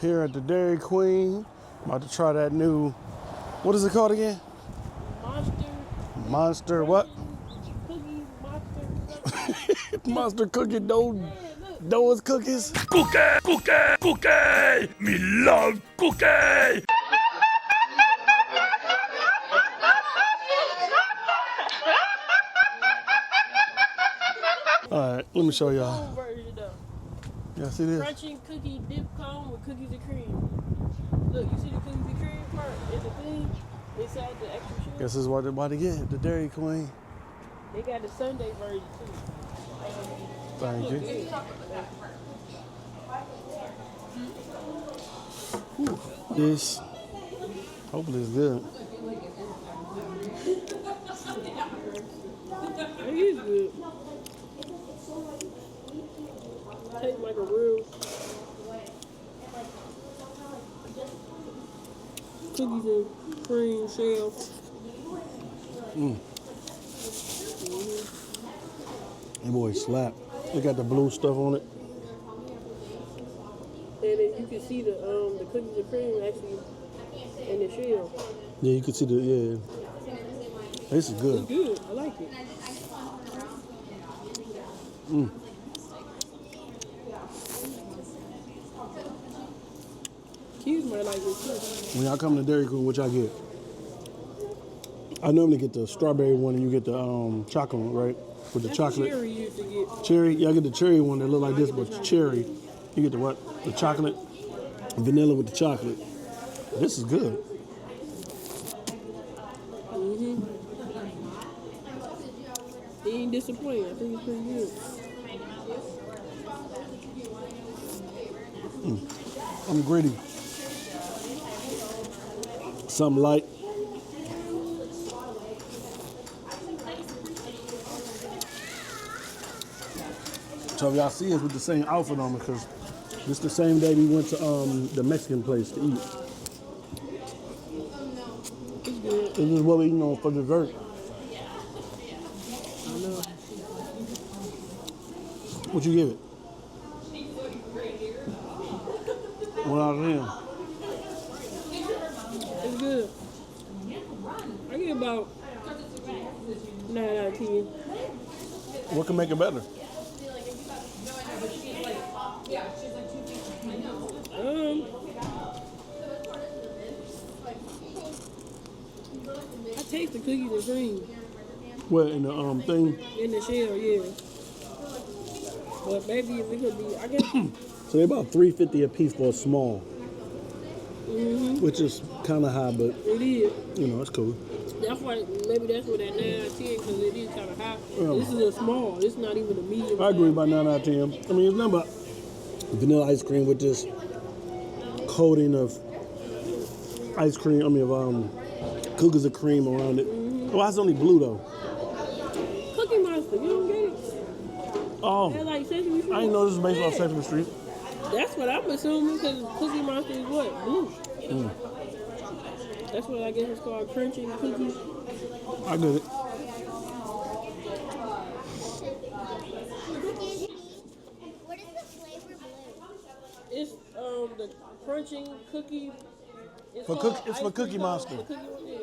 Here at the Dairy Queen. About to try that new, what is it called again? Monster what? Cookie, monster. Monster cookie dough. Those cookies. Cookie! Me love cookie! Alright, let me show y'all. Version though. Y'all see this? Crunchin Cookie dip cone with cookies and cream. Look, you see the cookies and cream part in the thing inside the extra sugar? Guess this is what they're about to get at the Dairy Queen. They got the Sunday version too. Thank you. Whew. This, hopefully it's good. It is good. Tastes like a real cookies and cream shell. That boy slap. They got the blue stuff on it. And then you can see the cookies and cream actually in the shell. Yeah, you can see the, yeah. This is It's good. good. I like it. Kids might like it too. When y'all come to Dairy Queen, what y'all get? I normally get the strawberry one and you get the chocolate one, right? With the That's chocolate. Cherry used to get. Cherry? Yeah, I get the cherry one that look like this, but it's cherry. You get the what? The chocolate? Vanilla with the chocolate. This is good. They ain't disappointing. I think it's pretty good. I'm greedy. Something light. So if y'all see us with the same outfit on because this the same day we went to the Mexican place to eat. It's good. This is what we eating on for dessert. I know. What you give it? 1 out of 10. It's good. I get about 9 out of 10. What can make it better? I taste the cookies and cream What in the thing? in the shell, yeah. But maybe if it could be, I guess. So they're about $3.50 a piece for a small, which is kind of high, but It is. you know it's cool. That's why, maybe that's what that 9 out of 10, because it is kind of high. Yeah. This is a small. It's not even a medium. I agree about 9 out of 10. I mean, it's nothing but vanilla ice cream with this coating of ice cream. I mean, of cookies and cream around it. Why it's only blue though? Cookie Monster, you don't get it? Oh, That's like Sesame Street. I didn't know this was based off Yeah. Sesame Street. That's what I'm assuming, because Cookie Monster is what? Blue. That's what I guess it's called, Crunchin Cookie. I get it. What is the flavor blue? It's the Crunchin Cookie. It's For called Cookie- it's for ice cream Cookie bar. Monster. For Cookie, yeah.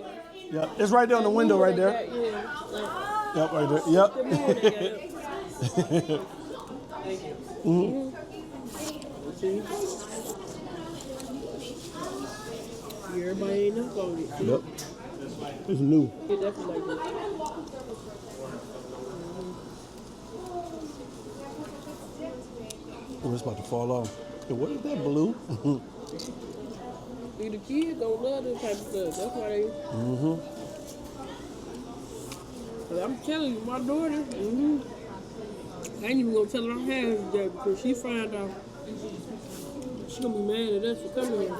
Yeah, it's right there on the window right there. Yeah. Yep, right there. The Yep. more they got it. See? Everybody ain't up on it. Yep. It's new. It definitely like this. Oh, it's about to fall off. Hey, what is that blue? See, the kids don't love this type of stuff. That's why they. But I'm telling you, my daughter. I ain't even gonna tell her I'm having that because she find out. She gonna be mad at us for coming here.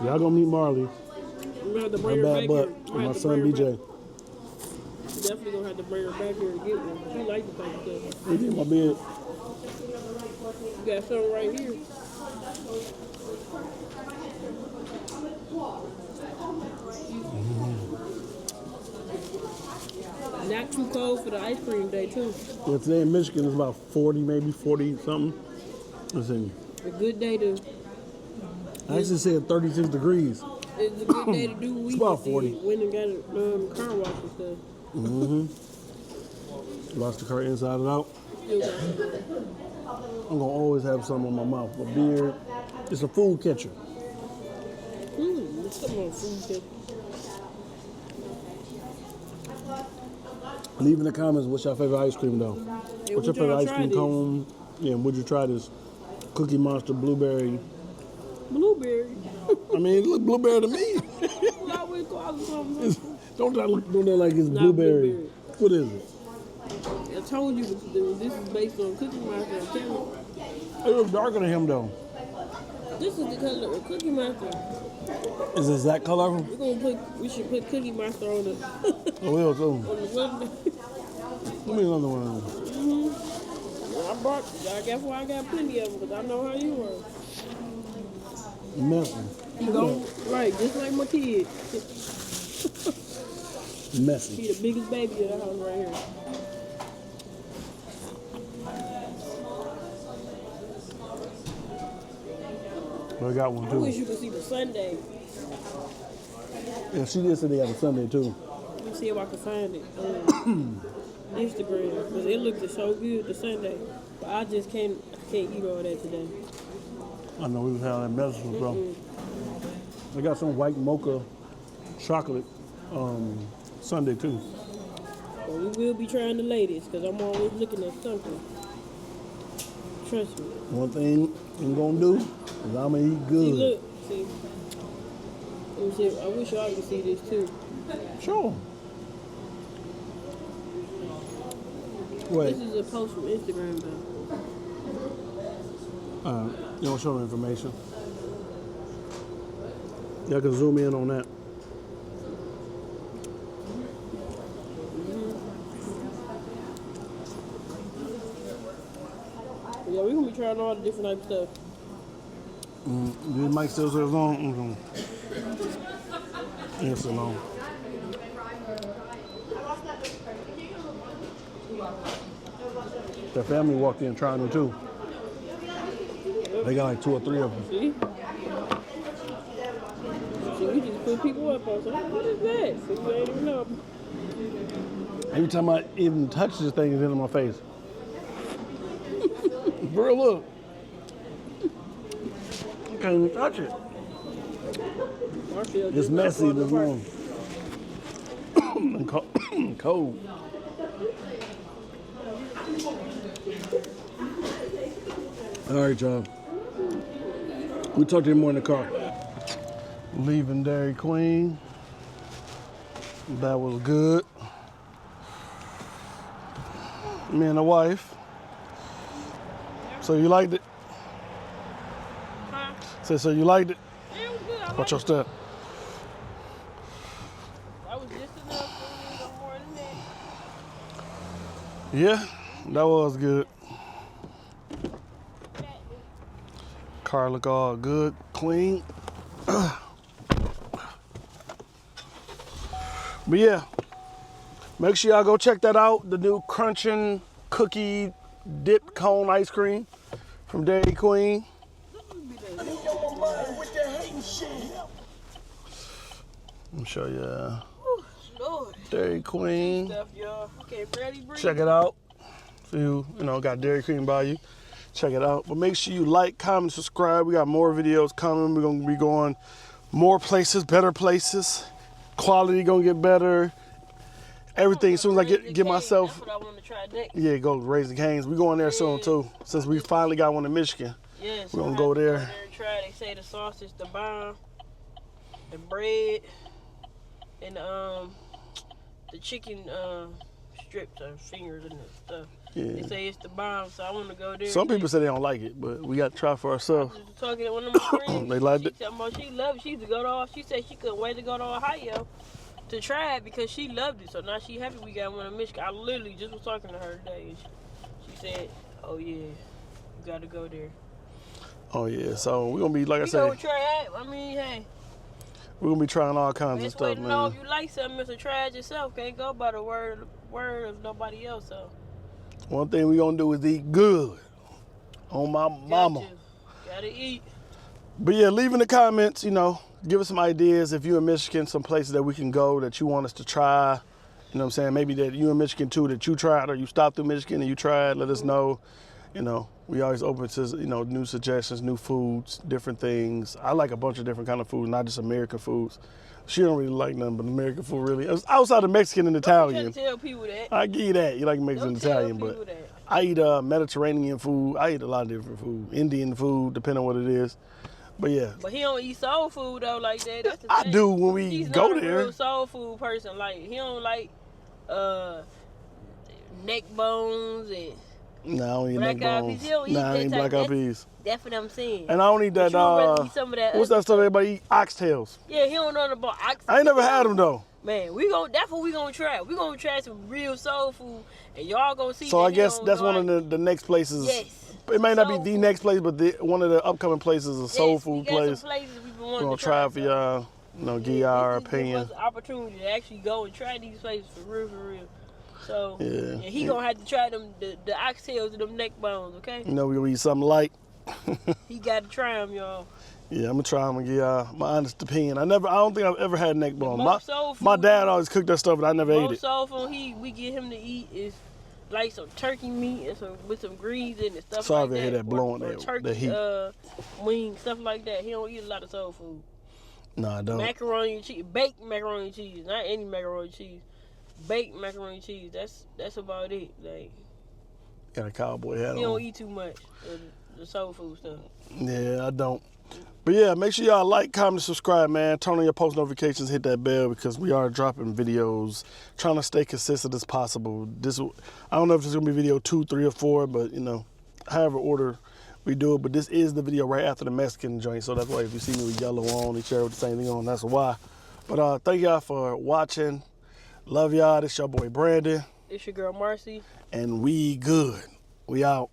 Y'all gonna meet Marley. We have to My bring her bad back butt. here. We And my have to son bring her BJ. back. We definitely gonna have to bring her back here to get one. She like the type of stuff. It's in my bed. You got some right here. Not too cold for the ice cream day too. Yeah, today in Michigan it's about 40, maybe 40 something. Listen, a good day to. I actually said 36 degrees. It's a good day to do what we It's about just did. 40. Went and got a car wash and stuff. Wash the car inside and out. Still got some. I'm gonna always have something on my mouth. A beard. It's a food catcher. Let's come on, food tip. Leave in the comments what's your favorite ice cream though. Yeah, What's your would y'all favorite ice try cream this? cone? Yeah, and would you try this Cookie Monster blueberry? Blueberry. I mean, it look blueberry to me. Well, I would call it something. don't that look like it's Not blueberry. blueberry. What is it? I told you this is based on Cookie Monster. I'm telling you. It looks darker than him though. This is the color of Cookie Monster. Is it that color? We should put Cookie Monster on the I will too. on the window. Give me another one. I guess why I got plenty of them because I know how you are. Messy. Right, just like my kid. Messy. He the biggest baby in the house right here. Well, I got one I too. wish you could see the Sunday. Yeah, she did say they had a Sunday too. Let me see if I can find it on Instagram because it looked so good the Sunday. But I just can't eat all that today. I know we was having that message, bro. I got some white mocha chocolate Sunday too. But we will be trying the latest because I'm always looking at something. Trust me. One thing I'm gonna do is I'ma eat See, good. look. See. Let me see. I wish y'all could see this too. Sure. Wait, This is a post from Instagram though. you don't show me information. Y'all can zoom in on that. Yeah, we're gonna be trying all the different type of stuff. This mic still says on. Yes or no? Their family walked in trying them too. They got like 2 or 3 of them. See? See, we just put people up on something. What is that? See, you ain't even know. Every time I even touch this thing, it's into my face. Bro, look. I can't even touch it. Marshall It's just messy not this falling morning. And cold. All right, y'all. We'll talk to you more in the car. Leaving Dairy Queen. That was good. Me and the wife. So you liked it? Huh? So you liked it? Yeah, it was good. I Watch liked your it. step. That was just enough for me, no more than that. Yeah, that was good. Car look all good, clean. But yeah, make sure y'all go check that out. The new Crunchin Cookie dipped cone ice cream from Dairy Queen. Let me show you Lord. Dairy Queen. Stuff, y'all. Okay, barely breathe. Check it out. So you got Dairy Queen by you. Check it out. But make sure you like, comment, subscribe. We got more videos coming. We're gonna be going more places, better places. Quality gonna get better. Everything. As soon as I get myself, That's what I want to try next. yeah, go raise the canes. We going there soon too. Since we finally got one in Michigan. Yes. We're gonna go there. And try. They say the sausage, the bomb, the bread, and the chicken strips or fingers and stuff. Yeah. They say it's the bomb, so I want to go there. Some people say they don't like it, but we got to try for ourselves. Just talking to one of my friends. They liked she it? talking about she loved it. She used to go to all. She said she couldn't wait to go to Ohio to try it because she loved it. So now she happy we got one in Michigan. I literally just was talking to her today, and she said, "Oh yeah, you got to go there." Oh yeah, so we're gonna be like I We go said, try it. I mean, hey, we're gonna be trying all kinds of best way stuff, to know man. if you like something is to try it yourself. Can't go by the word of nobody else. So One thing we gonna do is eat good on my mama. got Gotta eat. But yeah, leave in the comments, you know, give us some ideas. If you're in Michigan, some places that we can go that you want us to try. You know what I'm saying? Maybe that you in Michigan too, that you tried, or you stopped through Michigan and you tried. Let us know. You know, we always open to, you know, new suggestions, new foods, different things. I like a bunch of different kind of food, not just American foods. She don't really like nothing but American food, really. Outside of Mexican and Italian. Don't tell people that. I give you that. You like Mexican and Don't tell Italian, people but that. I eat Mediterranean food. I eat a lot of different food. Indian food, depending on what it is. But yeah. But he don't eat soul food though like that. That's the I thing. do when we He's go not there. a real soul food person. Like he don't like neck bones and Nah, I don't eat black neck eyed bones. peas. He don't eat Nah, I that ain't type. black eyed peas. That's what I'm saying. And I don't eat But that, you would rather eat some of that what's that stuff everybody eat? Oxtails. Yeah, he don't know about oxtails. I ain't never had them though. Man, that's what we gonna try. We gonna try some real soul food, and y'all gonna see. So that I he guess don't that's know one of the next places. Yes. It may not be Soul the food. next place, but one of the upcoming places, a soul food we got place. Some places we've been We're wanting gonna to try for y'all. You know, give y'all our Give opinion. us an opportunity to actually go and try these places for real, for real. So Yeah. and he gonna have to try them the oxtails and them neck bones, okay? You know, we gonna eat something light. He got to try them, y'all. Yeah, I'm gonna try them and give y'all my honest opinion. I don't think I've ever had neck bone. most soul My food- dad always cooked that stuff, but I never ate it. Most soul food we get him to eat is like some turkey meat and with some greens in it, stuff Sorry like if I that. hear that blowing, or that turkey, heat. wings, stuff like that. He don't eat a lot of soul food. No, I don't. Macaroni and cheese, baked macaroni and cheese, not any macaroni and cheese. Baked macaroni and cheese. That's about it. Like Got a cowboy hat he don't on. eat too much of the soul food stuff. Yeah, I don't. But yeah, make sure y'all like, comment, subscribe, man. Turn on your post notifications, hit that bell because we are dropping videos, trying to stay consistent as possible. I don't know if this is gonna be video 2, 3, or 4, but you know, however order we do it. But this is the video right after the Mexican joint, so that's why if you see me with yellow on, each other with the same thing on, that's why. But thank y'all for watching. Love y'all. This your boy Brandon, It's your girl Marcy. and we good. We out.